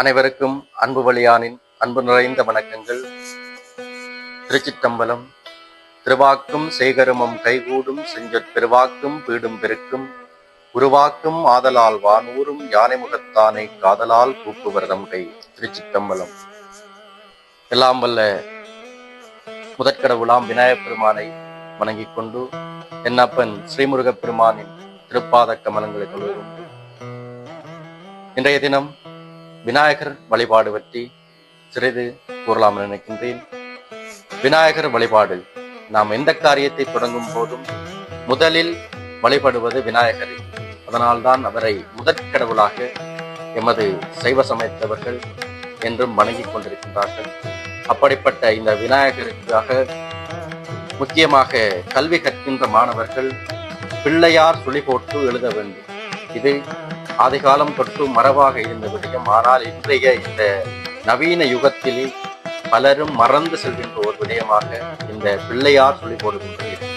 அனைவருக்கும் அன்பு வழியானின் அன்பு நிறைந்த வணக்கங்கள். திருச்சிற்றம்பலம். திருவாக்கும் சேகரமும் கைகூடும் செஞ்சொற் பெருவாக்கும் பீடும் பெருக்கும் உருவாக்கும் ஆதலால் வானூரும் யானை முகத்தானை காதலால் கூப்புவரதம் கை. திருச்சிற்றம்பலம். எல்லாம் வல்ல முதற்கடவுளாம் விநாயகப் பெருமானை வணங்கிக் கொண்டு என்னப்பன் ஸ்ரீமுருகப் பெருமானின் திருப்பாத கமலங்களை கொள்வதும் இன்றைய தினம் விநாயகர் வழிபாடு பற்றி சிறிது கூறலாம் என நினைக்கின்றேன். விநாயகர் வழிபாடு, நாம் எந்த காரியத்தை தொடங்கும் போதும் முதலில் வழிபடுவது விநாயகரை. அதனால்தான் அவரை முதற்கடவுளாக எமது சைவ சமயத்தவர்கள் என்றும் வணங்கிக் கொண்டிருக்கின்றார்கள். அப்படிப்பட்ட இந்த விநாயகருக்காக முக்கியமாக கல்வி கற்கின்ற மாணவர்கள் பிள்ளையார் சுழி போட்டு எழுத வேண்டும். இது ஆதிகாலம் தொட்டு மரபாக இருந்த விடயம். ஆனால் இன்றைய இந்த நவீன யுகத்திலே பலரும் மறந்து செல்கின்ற ஒரு விடயமாக இந்த பிள்ளையார் சுழி போடுகின்றது.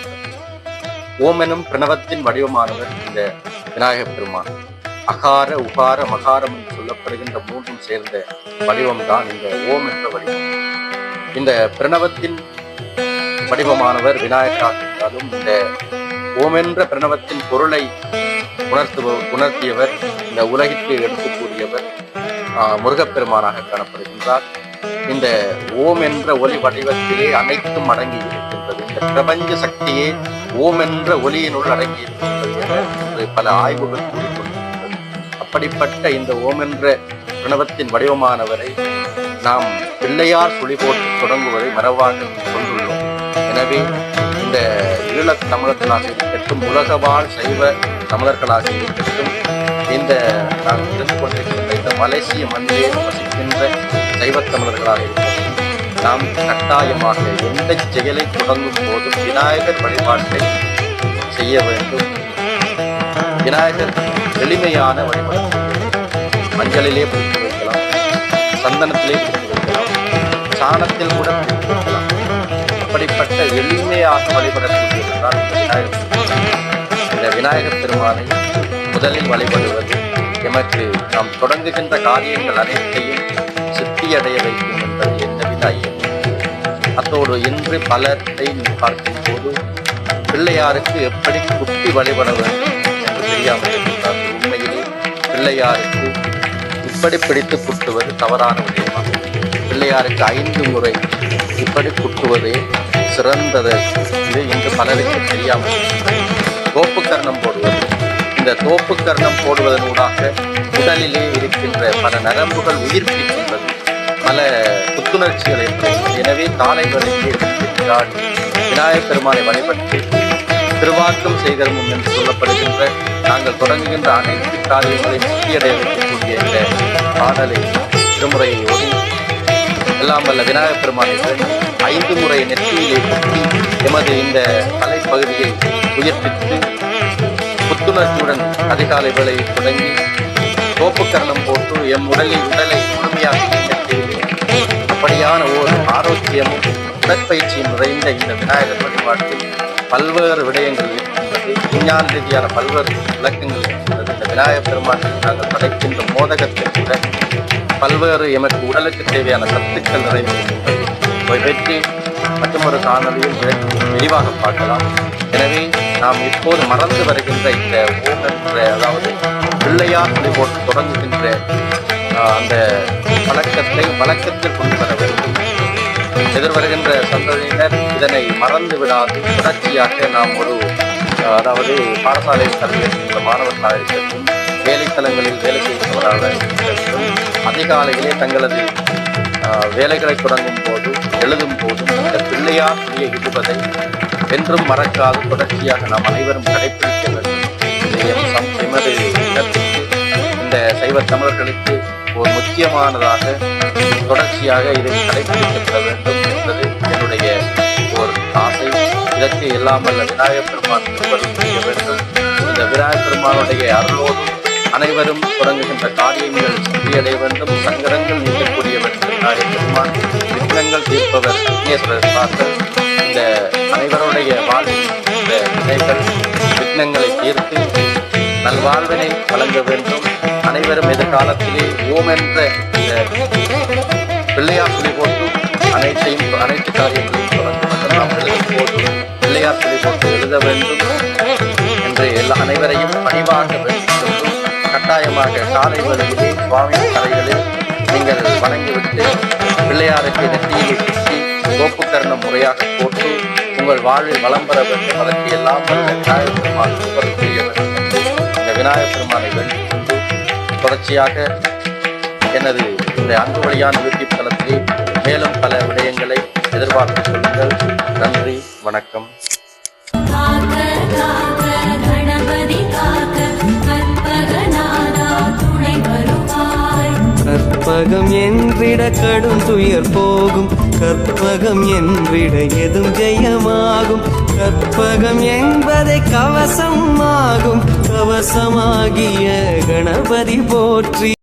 ஓம் எனும் பிரணவத்தின் வடிவமானவர் இந்த விநாயகப் பெருமான். அகார உகார மகாரம் என்று சொல்லப்படுகின்ற மூன்றும் சேர்ந்த வடிவம்தான் இந்த ஓம் என்ற வடிவம். இந்த பிரணவத்தின் வடிவமானவர் விநாயகராக இருந்தாலும் இந்த ஓம் என்ற பிரணவத்தின் பொருளை உணர்த்தியவர், இந்த உலகிற்கு எடுத்துக்கூடியவர் முருகப்பெருமானாக காணப்படுகின்றார். இந்த ஓம் என்ற ஒலி வடிவத்திலே அனைத்தும் அடங்கி இருக்கின்றது. இந்த பிரபஞ்ச சக்தியே ஓம் என்ற ஒலியினுள் அடங்கி இருக்கின்றது என்று பல ஆய்வுகள் கூறிக்கொண்டிருக்கின்றது. அப்படிப்பட்ட இந்த ஓம் என்ற பிரணவத்தின் வடிவமானவரை நாம் பிள்ளையார் சுழி போட்டு தொடங்குவதை மரபாக கொண்டுள்ளோம். எனவே இந்த ஈழத் தமிழர்களாக இருக்கட்டும், உலக வாழ் சைவ தமிழர்களாக இருக்கட்டும், இந்த நாம் இருந்து கொண்டிருக்கின்ற இந்த மலேசிய மண்ணிலே வசிக்கின்ற சைவ தமிழர்களாக இருக்கட்டும், நாம் கட்டாயமாக எந்த செயலை தொடங்கும் போதும் விநாயகர் வழிபாட்டை செய்ய வேண்டும். விநாயகர் எளிமையான வழிபாடு. மஞ்சளிலே பிடித்து வைக்கலாம், சந்தனத்திலே பிடித்து வைக்கலாம், சாணத்தில் கூட பிடித்து வைக்கலாம். அப்படிப்பட்ட எளிமையாக வழிபடக்கூடியதுதான் இந்த விநாயகர் பெருமானை முதலில் வழிபடுவது எமக்கு நாம் தொடங்குகின்ற காரியங்கள் அனைத்தையும் சித்தியடைய வைக்கும் என்பது எந்தவித ஐயம். அத்தோடு இன்று பலரை பார்க்கும் போது பிள்ளையாருக்கு எப்படி குட்டி வழிபட வேண்டும் என்று தெரியாமல் இருக்கிறார்கள். உண்மையிலே பிள்ளையாருக்கு இப்படி பிடித்து குட்டுவது தவறான விடயமாகும். பிள்ளையாருக்கு 5 முறை இப்படி குட்டுவதே சிறந்தது. இது இன்று பலருக்கு தெரியாமல். தோப்பு கர்ணம் போடுவது, இந்த தோப்பு கர்ணம் போடுவதனூடாக உடலிலே இருக்கின்ற பல நரம்புகள் உயிர்ப்பிக்கின்றது, பல புத்துணர்ச்சிகளை ஏற்படுகிறது. எனவே காலை வேளைக்கு விநாயகப் பெருமானை வழிபட்டு திருவாக்கும் சேகரமும் என்று சொல்லப்படுகின்ற நாங்கள் தொடங்குகின்ற அனைத்து காரியங்களையும் முக்கியடைய வைக்கக்கூடிய இந்த பாடலை திருமுறையை ஓடி எல்லாம் வல்ல விநாயகப் பெருமானை 5 முறை நெற்றியிலே குத்தி எமது இந்த தலைப்பகுதியை உயிர்ப்பித்து புத்துணர்ச்சியுடன் அதிகாலை வேளையை தொடங்கி தோப்புக்கரணம் போட்டு எம் உடலை முழுமையாக நெற்றியிலே அப்படியான ஓர் ஆரோக்கியமும் உடற்பயிற்சியும் நிறைந்த இந்த விநாயகர் வழிபாட்டில் பல்வேறு விடயங்கள் இருக்கின்றது. விஞ்ஞான ரீதியான பல்வேறு விளக்கங்கள் இருக்கின்றது. இந்த விநாயகப் பெருமானில் நாங்கள் படைக்கின்ற மோதகத்தில் கூட பல்வேறு எமக்கு உடலுக்கு தேவையான சத்துக்கள் நிறைந்திருக்கின்றது. வெற்றி மற்றொரு காணொலியில் விரிவாக பார்க்கலாம். எனவே நாம் இப்போது மறந்து வருகின்ற இந்த ஓம் என்ற, அதாவது பிள்ளையார் சுழி போட்டு தொடங்குகின்ற அந்த வழக்கத்தில் கொண்டு வர வேண்டும். எதிர்வருகின்ற சந்ததியினர் இதனை மறந்து விடாது தொடர்ச்சியாக நாம் அதாவது பாடசாலையில் கல்வியிருக்கின்ற மாணவர்களாக இருக்கட்டும், வேலைத்தலங்களில் வேலை செய்கின்றவர்களாக இருக்கட்டும், அதிகாலையிலே தங்களது வேலைகளை தொடங்கும் போது எழுதும் போதும் இந்த பிள்ளையார் சுழியை இடுவதை என்றும் மறக்காது தொடர்ச்சியாக நாம் அனைவரும் கடைபிடிக்க வேண்டும். எமது இனத்திற்கு, இந்த சைவ தமிழர்களுக்கு ஒரு முக்கியமானதாக தொடர்ச்சியாக இதை கடைபிடிக்கப்பட வேண்டும் என்பது என்னுடைய ஒரு ஆசை. இதற்கு எல்லாம் வல்ல விநாயகப் பெருமான் திருவருள் செய்ய வேண்டும். இந்த விநாயகப் பெருமானுடைய அருளோடு அனைவரும் தொடங்குகின்ற காரியங்கள் சித்தியடைய வேண்டும். சங்கடங்கள் நீக்கக்கூடியவர் விநாயகப் பெருமான், விக்னங்கள் தீர்ப்பவர் விக்னேஸ்வரர். இந்த அனைவருடைய வாழ்வில் இந்த வினைகள் விக்னங்களை தீர்த்து நல்வாழ்வினை வழங்க வேண்டும். அனைவரும் அனைவரும் எதிர்காலத்திலே ஓம் என்ற பிள்ளையார் சொல்லி போட்டு அனைத்து காரியங்களையும் தொடர்ந்து நாம் எழுதும் போது பிள்ளையார் சொல்லி போட்டு எழுத வேண்டும் என்று அனைவரையும் பணிவாக வேண்டிக் கொண்டு கட்டாயமாக காலை வேளையிலே சுவாமியின் கரைகளில் நீங்கள் வணங்கிவிட்டு பிள்ளையாருக்கு நெற்றியை குத்தி கோப்பு கர்ணம் முறையாக போட்டு உங்கள் வாழ்வில் வளம் பெற வேண்டும். அதற்கு எல்லாம் விநாயகப் பெருமான் புரிய வேண்டும். இந்த விநாயகப் பெருமானை வேண்டிக் கொண்டு தொடர்ச்சியாக எனது இந்த அன்பு வழியான யூடியூப் தளத்திலே மேலும் பல விடயங்களை எதிர்பார்த்து சொல்லுங்கள். நன்றி, வணக்கம். கற்பகம் என்றிட கடும் துயர் போகும், கற்பகம் என்றிட எதும் ஜெயமாகும். கற்பகம் என்பதை கவசம் ஆகும், கவசமாகிய கணபதி போற்றி.